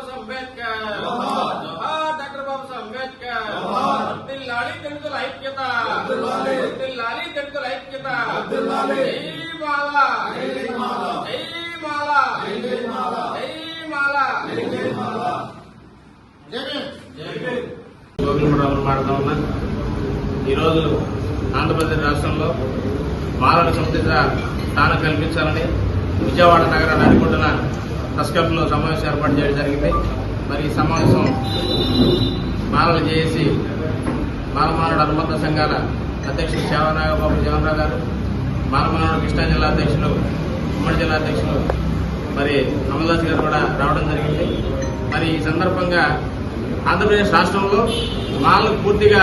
అంబేద్కర్ జోహార్ doctor బాబా అంబేద్కర్ వర్ధిల్లాలి దళితుల ఐక్యత వర్ధిల్లాలి దళితుల ఐక్యత జై మాలా జై మాలా జై మాలా మాట్లాడుతా ఉన్నా. ఈరోజు ఆంధ్రప్రదేశ్ రాష్ట్రంలో మాలల సముద్ర స్థానం కల్పించాలని విజయవాడ నగరాన్ని అనుకుంటున్న ప్రెస్ క్లబ్లో సమావేశం ఏర్పాటు చేయడం జరిగింది. మరి ఈ సమావేశం మాలలు చేసి మాలమానుడు అనుబంధ సంఘాల అధ్యక్షులు సేవానాగబాబు జీవనరావు గారు, మాలమానుడు కృష్ణా జిల్లా అధ్యక్షులు, ఉమ్మడి జిల్లా అధ్యక్షులు మరి అమల్దాస్ గారు కూడా రావడం జరిగింది. మరి ఈ సందర్భంగా ఆంధ్రప్రదేశ్ రాష్ట్రంలో మాలకు పూర్తిగా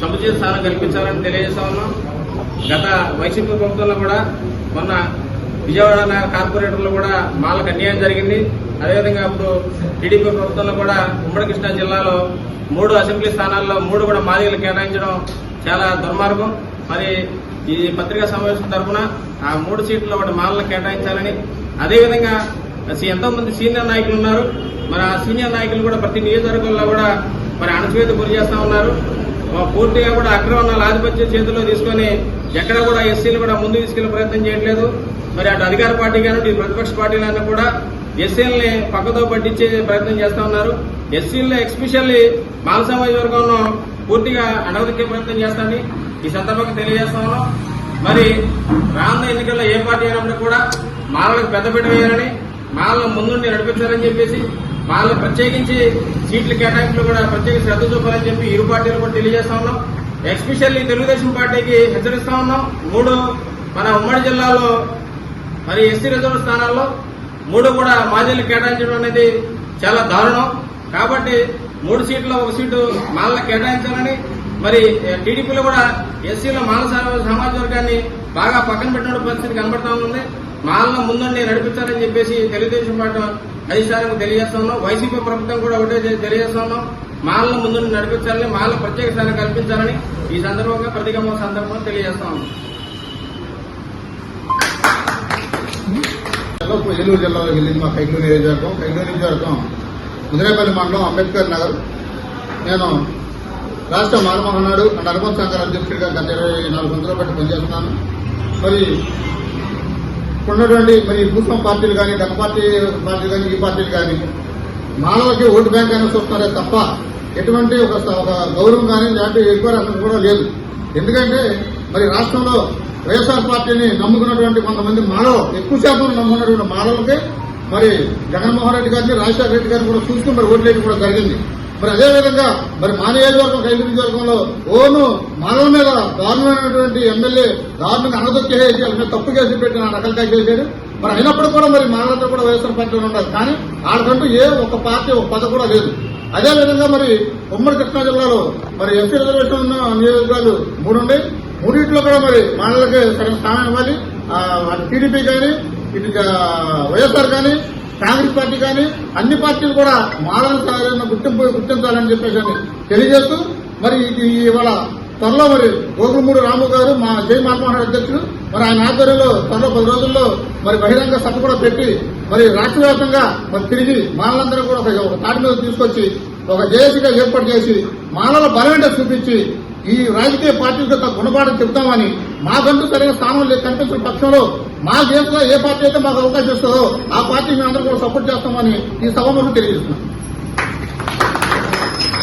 సముచిత స్థానం కల్పించాలని తెలియజేస్తా ఉన్నాం. గత వైసీపీ ప్రభుత్వంలో కూడా మొన్న విజయవాడ నగర కార్పొరేటర్లు కూడా మాలకు అన్యాయం జరిగింది. అదేవిధంగా ఇప్పుడు టీడీపీ ప్రభుత్వంలో కూడా ఉమ్మడి కృష్ణా జిల్లాలో 3 అసెంబ్లీ స్థానాల్లో 3 కూడా మాదిగలు కేటాయించడం చాలా దుర్మార్గం. మరి ఈ పత్రికా సమావేశం తరఫున ఆ 3 సీట్లలో ఒకటి మాలలకు కేటాయించాలని, అదేవిధంగా ఎంతో మంది సీనియర్ నాయకులు ఉన్నారు. మరి ఆ సీనియర్ నాయకులు కూడా ప్రతి నియోజకవర్గంలో కూడా మరి అణచివేత గురి చేస్తా ఉన్నారు. పూర్తిగా కూడా అగ్రవర్ణాల ఆధిపత్యం చేతుల్లో తీసుకొని ఎక్కడ కూడా ఎస్సీలు కూడా ముందుకు తీసుకెళ్లే ప్రయత్నం చేయట్లేదు. మరి అటు అధికార పార్టీ కానీ ఇటు ప్రతిపక్ష పార్టీలైనా కూడా ఎస్సీలని పక్కతో పట్టించే ప్రయత్నం చేస్తా ఉన్నారు. ఎస్సీల్లో ఎస్పెషల్లీ మాల సమాజ వర్గంలో పూర్తిగా అణగదొక్కే ప్రయత్నం చేస్తామని ఈ సందర్భంగా తెలియజేస్తా ఉన్నాం. మరి రానున్న ఎన్నికల్లో ఏ పార్టీ అయినప్పుడు కూడా మాలలకు పెద్దపీట వేయాలని, మాలను ముందుండి నడిపించాలని చెప్పేసి మాలను ప్రత్యేకించి సీట్ల కేటాయింపులు కూడా ప్రత్యేక శ్రద్ధ చూపాలని చెప్పి ఇరు పార్టీలు కూడా తెలియజేస్తా ఉన్నాం. ఎస్పెషల్లీ తెలుగుదేశం పార్టీకి హెచ్చరిస్తా ఉన్నాం. 3 మన ఉమ్మడి జిల్లాలో మరి ఎస్సీ రిజర్వ్ స్థానాల్లో 3 కూడా మాజీలు కేటాయించడం అనేది చాలా దారుణం. కాబట్టి 3 సీట్ల 1 సీటు మాలకు కేటాయించాలని, మరి టీడీపీలో కూడా ఎస్సీలో మాల సమాజ వర్గాన్ని బాగా పక్కన పెట్టిన పరిస్థితి కనబడతా ఉంది. మాలను ముందుండి నడిపించాలని చెప్పేసి తెలుగుదేశం పార్టీ అధిష్టానానికి తెలియజేస్తా ఉన్నాం. వైసీపీ ప్రభుత్వం కూడా ఒకటే తెలియజేస్తా ఉన్నాం. మాలను ముందుండి నడిపించాలని, మాల ప్రత్యేక స్థానం కల్పించాలని ఈ సందర్భంగా ప్రతిగమ సందర్భంగా తెలియజేస్తా ఉన్నాం. ఏలూరు జిల్లాలో వెళ్ళింది మా కైకూరు నియోజకవర్గం ముదిరేపల్లి మండలం అంబేద్కర్ నగర్. నేను రాష్ట్ర మాలమహనాడు అండ్ అనుబంధ సంఘాల అధ్యక్షుడిగా గత 24 సంవత్సరాల బట్టి పనిచేస్తున్నాను. మరి ఉన్నటువంటి మరి భూస్వామి పార్టీలు కానీ, డక్క పార్టీలు కానీ, ఈ పార్టీలు కానీ మానవులకి ఓటు బ్యాంక్ అయినా చూస్తున్నారే తప్ప ఎటువంటి ఒక గౌరవం కానీ లాంటి ఎక్కువ అసలు కూడా లేదు. ఎందుకంటే మరి రాష్ట్రంలో వైఎస్ఆర్ పార్టీని నమ్ముకున్నటువంటి కొంతమంది మానవులు, ఎక్కువ శాతం నమ్ముకున్నటువంటి మానవులకి మరి జగన్మోహన్ రెడ్డి గారిని, రాజశేఖర రెడ్డి గారిని కూడా చూసుకుని మరి ఓట్లేయడం కూడా జరిగింది. మరి అదేవిధంగా మరి మా నియోజకవర్గం కైలు నియోజకవర్గంలో ఓను మానవుల మీద దారుణమైనటువంటి ఎమ్మెల్యే దారుణంగా అనదొక్కేసి వాళ్ళ మీద తప్పు కేసు పెట్టి నా నకలు చేశాడు. మరి అయినప్పుడు కూడా మరి మానవులతో కూడా వైఎస్ఆర్ పార్టీలో ఉండాలి. కానీ వాళ్ళకంటూ ఒక పార్టీ ఒక పద కూడా లేదు. అదేవిధంగా మరి ఉమ్మడి కృష్ణా జిల్లాలో మరి ఎస్సీ రిజర్వేషన్ ఉన్న నియోజకవర్గాలు 3 ఉన్నాయి. 3 కూడా మరి మానవులకి సరైన స్థానం ఇవ్వాలి. టీడీపీ కానీ, ఇటు వైఎస్ఆర్ కానీ, కాంగ్రెస్ పార్టీ కానీ అన్ని పార్టీలు కూడా మాలను సరైన గుర్తించాలని చెప్పేసి తెలియజేస్తూ మరి ఇవాళ త్వరలో మరి గోగులమూడి రాము గారు మా జై మాలమోహన్ అధ్యక్షుడు మరి ఆయన ఆధ్వర్యంలో త్వరలో 10 రోజుల్లో మరి బహిరంగ సభ కూడా పెట్టి మరి రాష్ట్ర వ్యాప్తంగా మరి తిరిగి మాలలందరూ కూడా ఒక తాటి మీద తీసుకొచ్చి ఒక జేఏసీగా ఏర్పాటు చేసి మాలల బలమేంటో చూపించి ఈ రాజకీయ పార్టీలతో గుణపాఠం చెప్తామని, మాకంటూ సరైన స్థానం కనిపించిన పక్షంలో మా దేశంలో ఏ పార్టీ అయితే మాకు అవకాశం ఇస్తుందో ఆ పార్టీ మేము అందరూ కూడా సపోర్ట్ చేస్తామని ఈ సభ మనకు తెలియజేస్తున్నాం.